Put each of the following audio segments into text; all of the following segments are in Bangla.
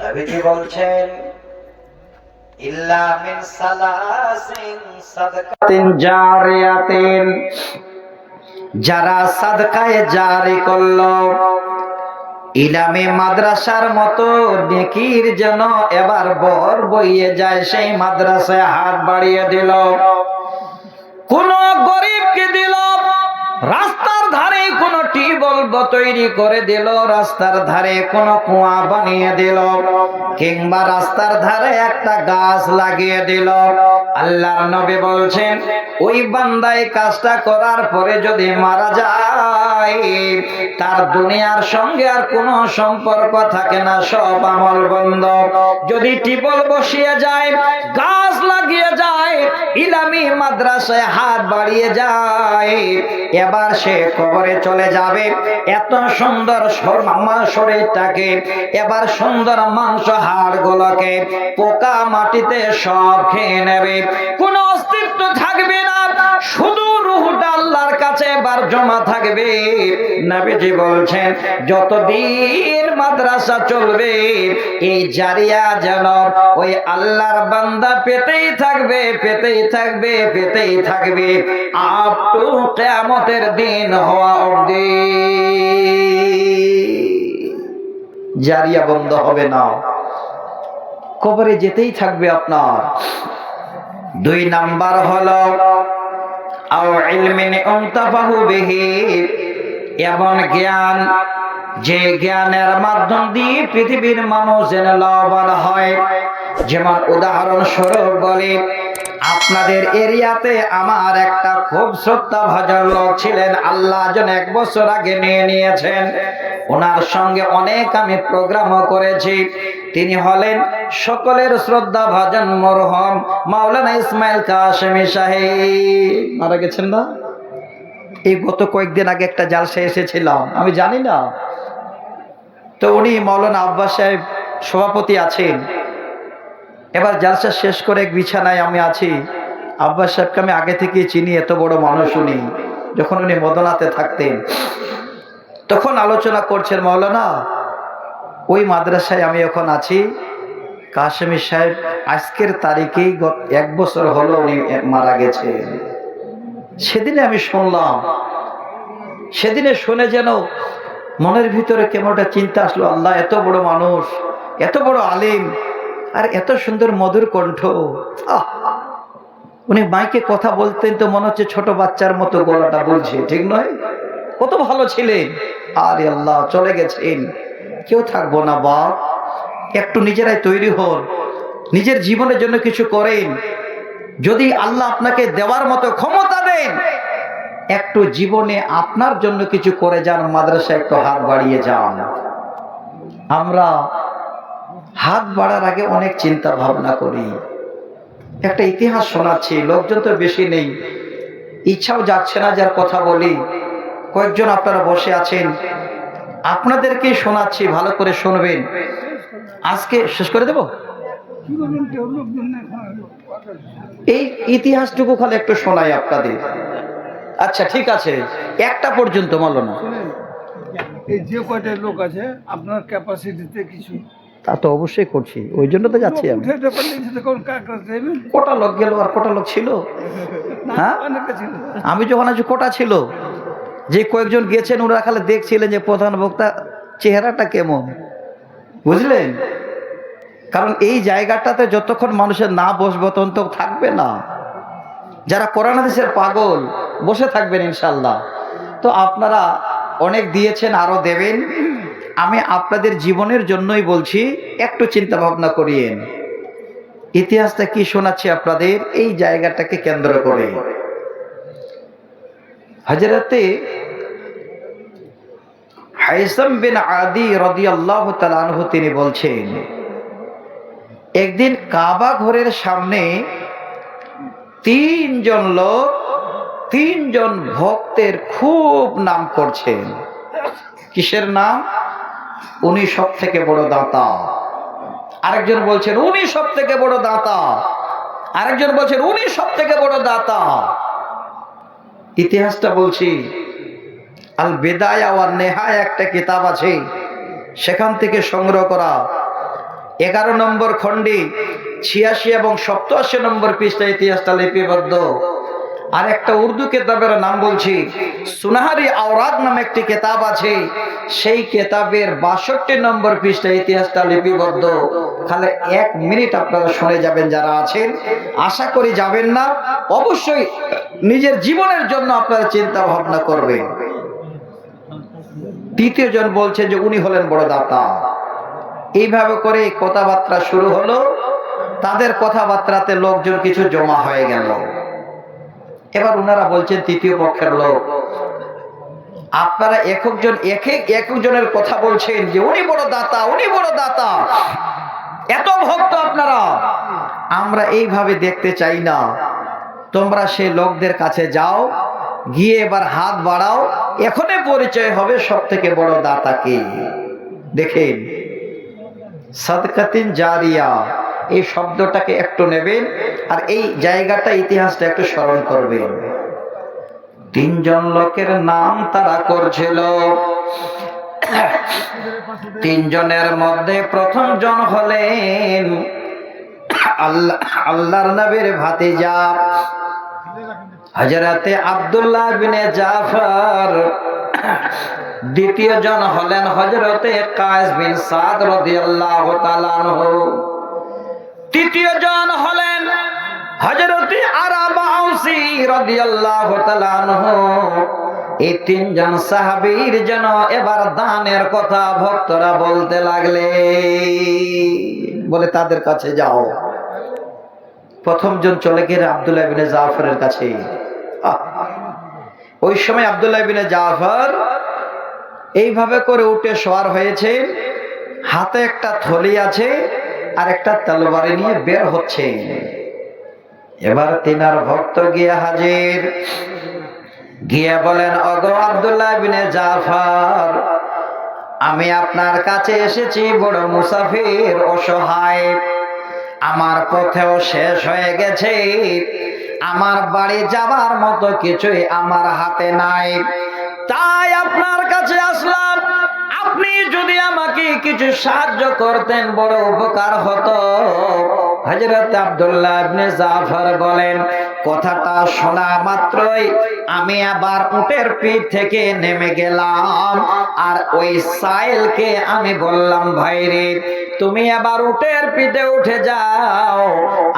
নবীজি বলছেন ইল্লা মিন সালাসিন সাদকাতিন জারিয়াতিন, যারা সাদকায়ে জারি করলো ইলামে মাদ্রাসার মতো নেকির যেন এবার বর বইয়ে যায়, সেই মাদ্রাসায় হাত বাড়িয়ে দিল। কোন গরিবকে দিল, রাস্তার ধারে কোন টিউবওয়েল তৈরি করে দিল, রাস্তার ধারে কোন কুয়া বানিয়ে দিল, কিংবা রাস্তার ধারে একটা গাছ লাগিয়ে দিল। আল্লাহর নবী বলছেন ওই বান্দাই কাজটা করার পরে যদি মারা যায়, তার দুনিয়ার সঙ্গে আর কোনো সম্পর্ক থাকে না, সব আমল বন্ধ। যদি টিউবওয়েল বসিয়ে যায়, গাছ লাগিয়ে যায়, ইলামি মাদ্রাসায় হাত বাড়িয়ে যায়, এবার সে কবরে চলে যাবে। এত সুন্দর শরীরটাকে, এবার সুন্দর মাংস হাড় গুলোকে পোকা মাটিতে সব খেয়ে নেবে, কোনো অস্তিত্ব থাকবে না, শুধু রূহটা আল্লাহর কাছে এবার জমা থাকবে। নবীজি বলছেন যতদিন মাদ্রাসা চলবে, এই জারিয়া যেন ওই আল্লাহর বান্দা পেতেই থাকবে, পেতেই থাকবে, পেতেই থাকবে, আপ টু কিয়ামতের দিন হওয়া অবধি জারিয়া বন্ধ হবে না, কবরে যেতেই থাকবে আপনার। দুই নাম্বার হলো আও ইলমিন উনতাফাহু বিহি, এমন জ্ঞান যে জ্ঞানের মাধ্যম দিয়ে পৃথিবীর মানুষ যেন লাভবান হয়। যেমন উদাহরণস্বরূপ বলি, আপনাদের এরিয়াতে আমার একটা খুব শ্রদ্ধাভাজন লোক ছিলেন, আল্লাহ যেন 1 বছর আগে নিয়ে নিয়েছেন। ওনার সঙ্গে অনেক আমি প্রোগ্রামও করেছি। তিনি হলেন সকলের শ্রদ্ধাভাজন মরহুম মাওলানা ইসমাইল কাশেমি সাহেব। মারা গেছেন না? এই গত কয়েকদিন আগে একটা জালসা এসেছিলাম, আমি জানি না। তো উনি মাওলানা আব্বাস সাহেব সভাপতি আছেন। এবার জালসা শেষ করে এক বিছানায় আমি আছি। আব্বাস সাহেবকে আমি আগে থেকে চিনি, এত বড় মানুষ উনি। যখন উনি মদনাতে থাকতেন তখন আলোচনা করছেন, মাওলানা ওই মাদ্রাসায় আমি এখন আছি, কাশেমি সাহেব আজকের তারিখেই 1 বছর হলো উনি মারা গেছে। সেদিনে আমি শুনলাম, সেদিনে শুনে যেন মনের ভিতরে কেমন একটা চিন্তা আসলো, আল্লাহ এত বড় মানুষ, এত বড় আলিম, আর এত সুন্দর মধুর কণ্ঠ। উনি মাইকে কথা বলতেন তো মনে হচ্ছে ছোট বাচ্চার মতো গলাটা বলছে, ঠিক নয়? কত ভালো ছিলেন। আরে আল্লাহ, চলে গেছেন, কেউ থাকবো না। বাপ, একটু নিজেরাই তৈরি হন, নিজের জীবনের জন্য কিছু করেন। যদি আল্লাহ আপনাকে দেওয়ার মতো ক্ষমতা দেন, একটু জীবনে আপনার জন্য কিছু করে যান, মাদ্রাসায় একটু হাত বাড়িয়ে যান। আমরা হাত বাড়ার আগে অনেক চিন্তা ভাবনা করি। একটা ইতিহাস শোনাচ্ছি, লোকজন তো বেশি নেই, ইচ্ছাও যাচ্ছে না যার কথা বলি। কয়েকজন আপনারা বসে আছেন, আপনাদেরকে শোনাচ্ছি, ভালো করে শুনবেন। আজকে শেষ করে দেব এই ইতিহাসটুকু, খালি একটু শোনাই আপনাদের। আচ্ছা ঠিক আছে, 1টা পর্যন্ত মাওলানা। এই যে কয়টা লোক আছে আপনার ক্যাপাসিটিতে কিছু, তা তো অবশ্যই করছি, ওই জন্য তো যাচ্ছি আমি। কটা লোক গেল আর কটা লোক ছিল? হ্যাঁ, আমি যখন আছি কটা ছিল, যে কয়েকজন গেছেন ওরা খালি দেখছিলেন যে প্রধান বক্তা চেহারাটা কেমন, বুঝলেন? কারণ এই জায়গাটাতে যতক্ষণ মানুষের না বসবে তখন তো থাকবে না। যারা কোরআন হাদিসের পাগল বসে থাকবেন ইনশাল্লাহ। তো আপনারা অনেক দিয়েছেন, আরো দেবেন। আমি আপনাদের জীবনের জন্যই বলছি, একটু চিন্তা ভাবনা করিয়েন। ইতিহাসটা কি শোনাচ্ছি আপনাদের এই জায়গাটাকে কেন্দ্র করে। হযরতে হাইসাম বিন আদি রাদিয়াল্লাহু তাআলা আনহু তিনি বলছেন, একদিন কাবা ঘরের সামনে 3 জন লোক, 3 জন ভক্তের খুব নাম করছেন। কিসের নাম? উনি সব থেকে বড় দাতা। আরেকজন বলছেন উনি সব থেকে বড় দাতা, আরেকজন বলছেন উনি সব থেকে বড় দাতা। ইতিহাসটা বলছি, আল বিদায়া ওয়ান নেহায়া একটা কিতাব আছে, সেখান থেকে সংগ্রহ করা। 11 নম্বর খণ্ডে 86 এবং 87 নম্বর পৃষ্ঠায় ইতিহাসটা লিপিবদ্ধ। আর একটা উর্দু কিতাবের নাম বলছি, সুনাহারি আওরাদ নামে একটি কিতাব আছে, সেই কিতাবের 62 নম্বর পৃষ্ঠায় ইতিহাসটা লিপিবদ্ধ। খালি 1 মিনিট আপনারা শুনে যাবেন যারা আছেন, আশা করি যাবেন না, অবশ্যই নিজের জীবনের জন্য আপনারা চিন্তা ভাবনা করবেন। তৃতীয় জন বলছে যে উনি হলেন বড় দাতা। এইভাবে করে কথাবার্তা শুরু হলো। তাদের কথাবার্তাতে লোকজন কিছু জমা হয়ে গেল। এবার ওনারা বলছেন, তৃতীয় পক্ষের লোক, আপনারা একজনের কথা বলছেন যে উনি বড় দাতা, উনি বড় দাতা, এত ভক্ত আপনারা, আমরা এইভাবে দেখতে চাই না। তোমরা সেই লোকদের কাছে যাও, গিয়ে এবার হাত বাড়াও, এখনই পরিচয় হবে সব থেকে বড় দাতা কে। দেখেন, সাদকাতিন জারিয়া এই শব্দটাকে একটু নেবেন, আর এই জায়গাটা ইতিহাসটা একটু স্মরণ করবেন। 3 জন লোকের নাম তারা করছিল। 3 জনের মধ্যে প্রথম জন হলেন আল্লাহর নবীর ভাতিজা হযরতে আব্দুল্লাহ বিন জাফর। দ্বিতীয় জন হলেন হযরতে কায়েস বিন সাদ রাদিয়াল্লাহু তাআলা আনহু। তৃতীয় জন হলেন হযরতে আরাবা আউসি রাদিয়াল্লাহু তাআলা আনহু। এই 3 জন সাহাবীর জন্য এবার দানের কথা ভক্তরা বলতে লাগলে, বলে তাদের কাছে যাও। প্রথম জন চলে গেল আব্দুল্লাহ ইবনে জাফরের কাছে। ওই সময় আব্দুল্লাহ ইবনে জাফর এইভাবে করে উঠে সওয়ার হয়েছে, হাতে একটা থলি আছে আর একটা তরবারি নিয়ে বের হচ্ছে। এবার তিনার ভক্ত গিয়ে হাজির, গিয়ে বলেন, ওগো আব্দুল্লাহ ইবনে জাফর, আমি আপনার কাছে এসেছি বড় মুসাফির, অসহায়, আমার পথেও শেষ হয়ে গেছে, আমার বাড়ি যাবার মতো কিছুই আমার হাতে নাই, তাই আপনার কাছে আসলাম। আপনি যদি আমাকে কিছু সাহায্য করতেন বড় উপকার হতো। হযরত আব্দুল্লাহ ইবনে জাফর বলেন, কথাটা শোনা মাত্রই আমি আবার উটের পিঠ থেকে নেমে গেলাম, আর ওই সাইলকে আমি বললাম, ভাই রে, তুমি আবার উটের পিঠে উঠে যাও,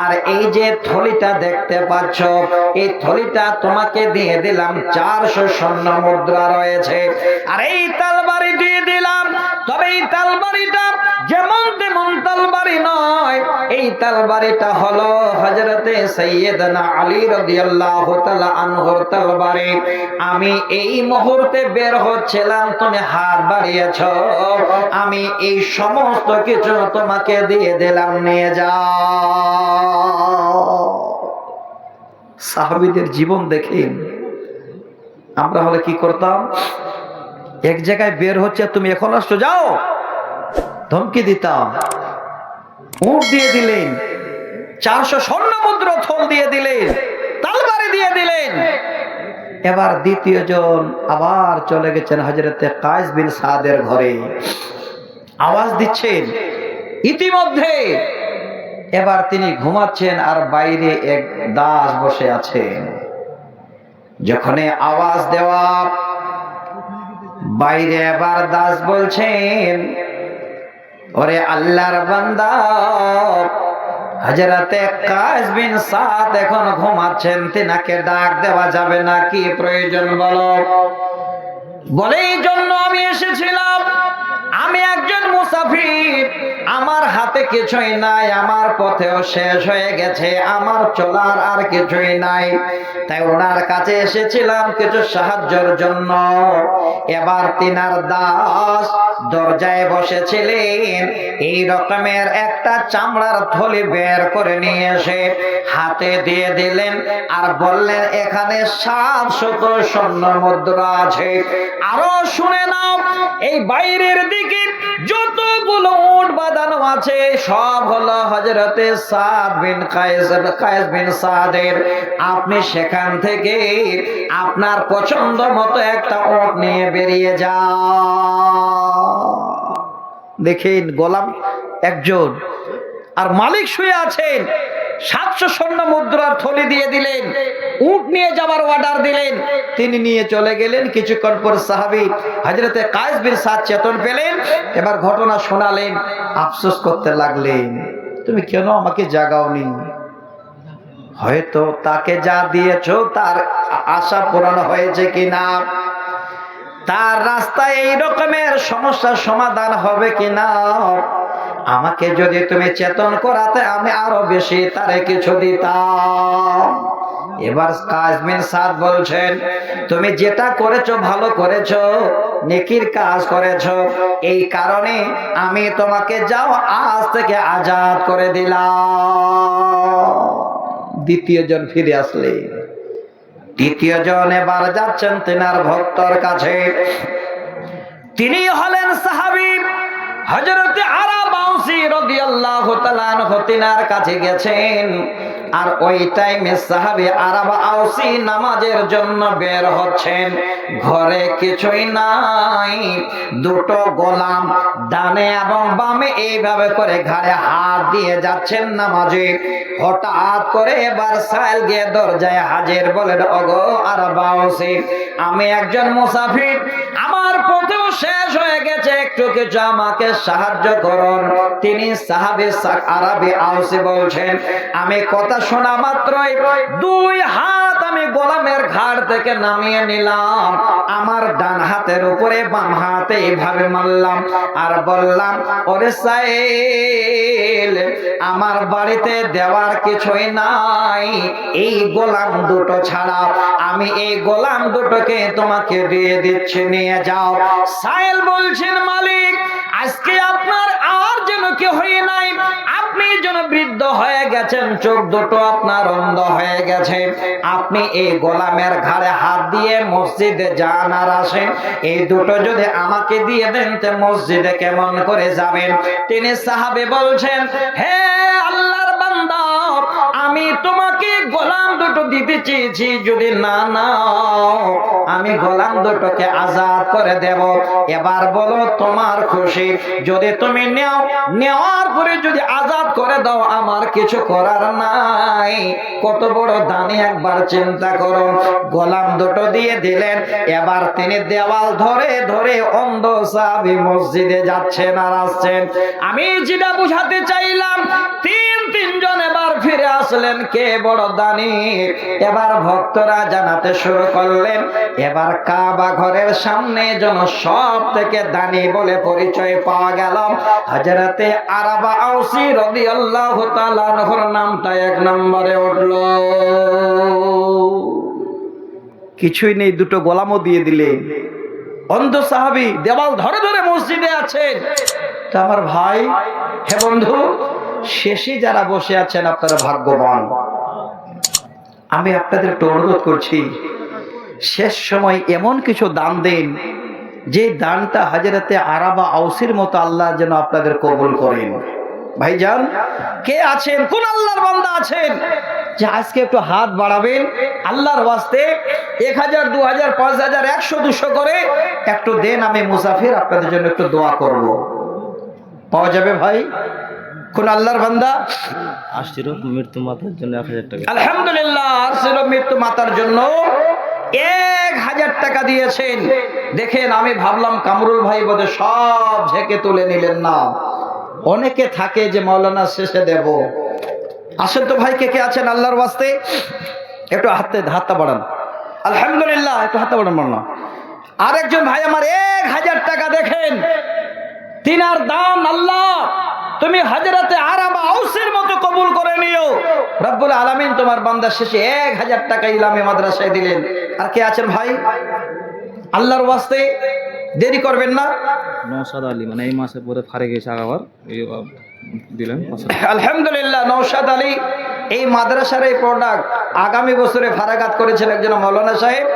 আর এই যে থলিটা দেখতে পাচ্ছ, এই থলিটা তোমাকে দিয়ে দিলাম, 400 স্বর্ণ মুদ্রা রয়েছে, আর এই তরবারি দিয়ে দিলাম। তবে এই তরবারিটা যেমন তেমন তরবারি নয়, এই তরবারিটা হলো হযরতে সাইয়েদনা আলী রাদিয়াল্লাহু তাআলা আনহুর তরবারি। আমি এই মুহূর্তে বের হচ্ছিলাম, তুমি হাত বাড়িয়েছো, আমি এই সমস্ত কিছু তোমাকে দিয়ে দিলাম, নিয়ে যাও। সাহাবীদের জীবন দেখেন। আমরা হলে কি করতাম? এক জায়গায় বের হচ্ছে, তুমি এখন আসছো, যাও, ধমকি দিতাম। উট দিয়ে দিলেন, 400 স্বর্ণ মুদ্রা থল দিয়ে দিলেন, তরবারি দিয়ে দিলেন। এবার দ্বিতীয় জন আবার চলে গেছেন হযরতে কায়েস বিন সাদের ঘরে, আওয়াজ দিচ্ছেন। ইতিমধ্যে এবার তিনি ঘুমাচ্ছেন, আর বাইরে এক দাস বসে আছেন। যখন আওয়াজ দেওয়া, বাইরে এবার দাস বলছেন, ওরে আল্লাহর বান্দা, হযরতে কায়েস বিন সাদ এখন ঘুমাচ্ছেন, তিনাকে ডাক দেওয়া যাবে না, কি প্রয়োজন বলো? বলে, এই জন্য আমি এসেছিলাম, আমি একজন মুসাফির, আমার হাতে কিছুই নাই, আমার পথেও শেষ হয়ে গেছে, আমার চলার আর কিছুই নাই, তাই ওনার কাছে এসেছিলাম কিছু সাহায্যের জন্য। এবার তিনার দাস দরজায় বসেছিলেন, এই রকমের একটা চামড়ার থলি বের করে নিয়ে এসে হাতে দিয়ে দিলেন, আর বললেন, এখানে 700 স্বর্ণ মুদ্রা আছে। আরো শুনে নাও, এই বাইরের দিকে যতগুলো উট বাঁধানো আছে সব হলো হযরতে সাদ বিন কায়েস বিন সাদের। আপনি সেখান থেকে আপনার পছন্দ মতো একটা উট নিয়ে বেরিয়ে যান। দেখেন গোলাম একজন আর মালিক শুয়ে আছেন। 700 স্বর্ণ মুদ্রার থলি দিয়ে দিলেন, উট নিয়ে যাবার অর্ডার দিলেন, তিনি নিয়ে চলে গেলেন। কিছুক্ষণ পর সাহাবী হযরতে কায়েস বিন সাদ চেতন পেলেন, এবার ঘটনা শোনালেন, আফসোস করতে লাগলেন, তুমি কেন আমাকে জাগাওনি? হয়তো তাকে যা দিয়েছো তার আশা পূরণ হয়েছে কিনা, তার রাস্তায় এই রকমের সমস্যার সমাধান হবে কিনা। আমাকে যদি তুমি চেতন করাতে আমি আরো বেশি তারে কিছু দিতাম। এবার কায়েস বিন সাদ বলছেন, তুমি যেটা করেছো ভালো করেছো, নেকির কাজ করেছো, এই কারণে আমি তোমাকে যাও আজ থেকে আজাদ করে দিলাম। দ্বিতীয় জন ফিরে আসলেন। তৃতীয় জন এবার যাচ্ছেন তিনার ভক্তর কাছে। তিনি হলেন সাহাবী হযরতে আরাব আউসী রাদিয়াল্লাহু তাআলা আনহু। তিনার কাছে গেছেন, আর ওই টাইমে সাহাবী আরাব আউসী নামাজের জন্য বের হচ্ছেন। ঘরে কিছুই নাই, দুটো গোলাম ডানে এবং বামে এইভাবে করে ঘাড়ে হাত দিয়ে যাচ্ছেন নামাজে। হঠাৎ করে এবার সাইল গিয়ে দরজায় হাজির, বলেন, ওগো আরাব আউসী, আমি একজন মুসাফির, আমার পথেও শেষ হয়ে গেছে, একটু কিছু আমাকে সাহায্য করুন। তিনি সাহাবী আরাবী আউসী বলছেন, আমি কথা শোনা মাত্রই 2 হাত আমি গোলামের ঘাড় থেকে নামিয়ে নিলাম, আমার ডান হাতের উপরে বাম হাতে এইভাবে মারলাম, আর বললাম, ওরে সাইল, আমার বাড়িতে দেওয়ার কিছুই নাই, এই গোলাম দুটো ছাড়া, আমি এই গোলাম দুটোকে তোমাকে দিয়ে দিচ্ছি, নিয়ে যাও। সাইল বলছেন, মালিক, আজকে আপনার আর যেন কেউই নাই, আপনি যেন বৃদ্ধ হয়ে গেছেন, চোখ দুটো আপনার অন্ধ হয়ে গেছে, আপনি এই গোলামের ঘাড়ে হাত দিয়ে মসজিদে যান আর আসেন, এই দুটো যদি আমাকে দিয়ে দেন তো মসজিদে কেমন করে যাবেন? তিনি সাহাবী বলছেন, হে আল্লাহর বান্দা, আমি তোমাকে গোলাম দুটো দিতে চেয়েছি, যদি না নাও আমি গোলাম দুটোকে আজাদ করে দেব। এবার বলো তোমার খুশি, যদি তুমি নাও, নেওয়ার পরে যদি আজাদ করে দাও আমার কিছু করার নাই। কত বড় দানি একবার চিন্তা করো। গোলাম দুটো দিয়ে দিলেন। এবার তিনি দেওয়াল ধরে ধরে অন্ধ সাহাবী মসজিদে যাচ্ছেন আর আসছেন। আমি যেটা বুঝাতে চাইলাম, তিনজন এবার ফিরে আসলেন, কে বড় দানি। এবার ভক্তরা জানাতে শুরু করলেন, এবার কাবা ঘরের সামনে যেন সব থেকে দানি বলে পরিচয় পাওয়া গেল। হযরতে আরাব আউসী রাদিয়াল্লাহু তাআলা আনহুর নামটা 1 নম্বরে উঠল। কিছুই নেই, দুটো গোলামও দিয়ে দিলেন। অন্ধ সাহাবী দেওয়াল ধরে ধরে মসজিদে আছেন। তো আমার ভাই, হে বন্ধু, শেষে যারা বসে আছেন আপনারা ভাগ্যবান। আমি আপনাদের একটু অনুরোধ করছি, শেষ সময় এমন কিছু দান দেন যে দানটা হযরতে আরাব আউসীর মতো আল্লাহ যেন আপনাদের কবুল করেন। ভাইজান, কে আছেন, কোন আল্লাহর বান্দা আছেন যে আজকে একটু হাত বাড়াবেন আল্লাহর ওয়াস্তে? 1000, 2000, 5000, 100, 200 করে একটু দেন, আমি মুসাফির, আপনাদের জন্য একটু দোয়া করব। পাওয়া যাবে ভাই? কোন আল্লাহর বান্দা আসছিল মৃত্যু মাতার জন্য 1000 টাকা? আলহামদুলিল্লাহ, আসছিল মৃত্যু মাতার জন্য 1000 টাকা দিয়েছেন। দেখেন, আমি ভাবলাম কামরুল ভাই বোধহয় সব ঝেঁকে তুলে নিলেন না। অনেকে থাকে যে মাওলানা শেষে দেব। আসেন তো ভাই, কে কে আছেন আল্লাহর ওয়াস্তে? একটু হাতটা বাড়ান। আলহামদুলিল্লাহ, একটু হাতটা বাড়ান না। আরেকজন ভাই আমার 1000 টাকা, দেখেন তিনার দান আল্লাহ তুমি হযরতে আরাব আউসীর মতো কবুল করে নিও। রব্বুল আলামিন তোমার বান্দা শেষে 1000 টাকা ইলামে মাদ্রাসায় দিলেন। আর কে আছেন ভাই আল্লাহর ওয়াস্তে? দেরি করবেন না। নওশাদ আলী, মানে এই মাসে পরে ফারে গেছে, আবার দিলেন। আলহামদুলিল্লাহ, নওশাদ আলী এই মাদ্রাসার এই প্রোডাক্ট আগামী বছরে ফারাগাত করেছেন একজন মাওলানা সাহেব।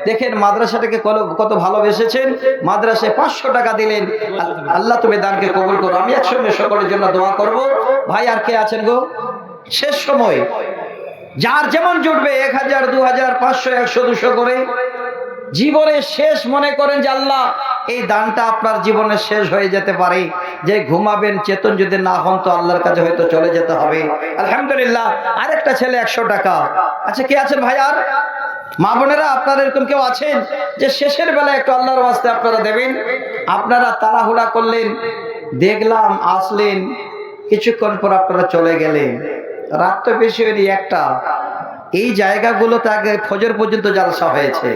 দেখেন মাদ্রাসাটাকে কত ভালোবেসেছেন। মাদ্রাসায় 500 টাকা দিলেন। আল্লাহ তুমি দানকে কবুল করো। আমি একসঙ্গে সকলের জন্য দোয়া করব। ভাই আর কে আছেন গো? শেষ সময় যার যেমন জুটবে, 1000, 2000, 500, 100, 200 করে জীবনে শেষ মনে করেন যে আল্লাহ এই দানটা আপনার জীবনে শেষ হয়ে যেতে পারে, যে ঘুমাবেন চেতন যদি না হন তো আল্লাহর কাছে হয়তো চলে যেতে হবে। আলহামদুলিল্লাহ, আরেকটা ছেলে 100 টাকা। আচ্ছা, কে আছেন ভাই? আর মা বোনেরা, আপনারা এরকম কেউ আছেন যে শেষের বেলা একটু আল্লাহর ওয়াস্তে আপনারা দেবেন? আপনারা তাড়াহুড়া করলেন, দেখলাম আসলেন, কিছুক্ষণ পর আপনারা চলে গেলেন, রাত তো বেশি হয়নি একটা। এই জায়গাগুলোতে আগে ফজর পর্যন্ত জালসা হয়েছে।